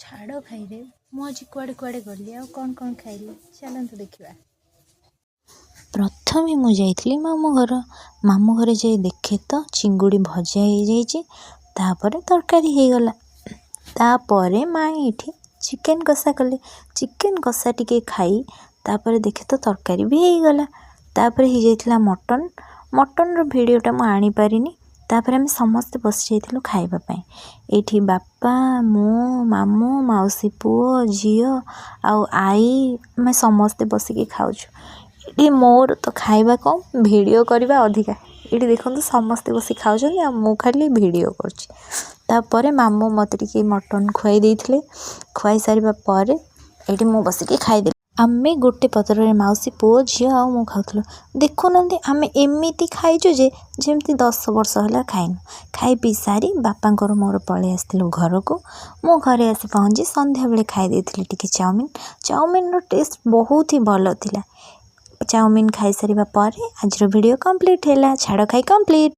ଛାଡ଼ ଖାଇରେ ମୁଁ ଆଜି କୁଆଡ଼େ କୁଆଡ଼େ ଗଲି ଆଉ କ'ଣ ଖାଇଲି ଚାଲନ୍ତୁ ଦେଖିବା। ପ୍ରଥମେ ମୁଁ ଯାଇଥିଲି ମାମୁଁ ଘରେ ଯାଇ ଦେଖେ ତ ଚିଙ୍ଗୁଡ଼ି ଭଜା ହେଇଯାଇଛି, ତାପରେ ତରକାରୀ ହେଇଗଲା। ତାପରେ ମା ଏଇଠି ଚିକେନ୍ କଷା କଲେ, ଚିକେନ୍ କଷା ଟିକେ ଖାଇ ତାପରେ ଦେଖେ ତ ତରକାରୀ ବି ହେଇଗଲା। ତାପରେ ହେଇଯାଇଥିଲା ମଟନ୍ର ଭିଡ଼ିଓଟା ମୁଁ ଆଣିପାରିନି। ତାପରେ ଆମେ ସମସ୍ତେ ବସି ଯାଇଥିଲୁ ଖାଇବା ପାଇଁ। ଏଇଠି ବାପା, ମୁଁ, ମାମୁଁ, ମାଉସୀ ପୁଅ, ଝିଅ ଆଉ ଆଈ, ଆମେ ସମସ୍ତେ ବସିକି ଖାଉଛୁ। ଏଠି ମୋର ତ ଖାଇବା କମ୍, ଭିଡ଼ିଓ କରିବା ଅଧିକା। ଏଇଠି ଦେଖନ୍ତୁ ସମସ୍ତେ ବସି ଖାଉଛନ୍ତି ଆଉ ମୁଁ ଖାଲି ଭିଡ଼ିଓ କରୁଛି। ତାପରେ ମାମୁଁ ମୋତେ ଟିକେ ମଟନ୍ ଖୁଆଇ ଦେଇଥିଲେ। ଖୁଆଇ ସାରିବା ପରେ ଏଇଠି ମୁଁ ବସିକି ଖାଇଦେଲି। ଆମେ ଗୋଟେ ପତ୍ରରେ ମାଉସୀ ପୁଅ, ଝିଅ ଆଉ ମୁଁ ଖାଉଥିଲୁ। ଦେଖୁନାହାନ୍ତି ଆମେ ଏମିତି ଖାଇଛୁ ଯେ ଯେମିତି 10 ବର୍ଷ ହେଲା ଖାଇନୁ। ଖାଇ ପିଇ ସାରି ବାପାଙ୍କର ମୋର ପଳେଇ ଆସିଥିଲୁ ଘରକୁ। ମୁଁ ଘରେ ଆସି ପହଞ୍ଚି ସନ୍ଧ୍ୟାବେଳେ ଖାଇ ଦେଇଥିଲି ଟିକେ ଚାଉମିନ୍ର ଟେଷ୍ଟ ବହୁତ ହି ଭଲ ଥିଲା। ଚାଉମିନ୍ ଖାଇସାରିବା ପରେ ଆଜିର ଭିଡ଼ିଓ କମ୍ପ୍ଲିଟ୍ ହେଲା। ଛାଡ଼ ଖାଇ କମ୍ପ୍ଲିଟ୍।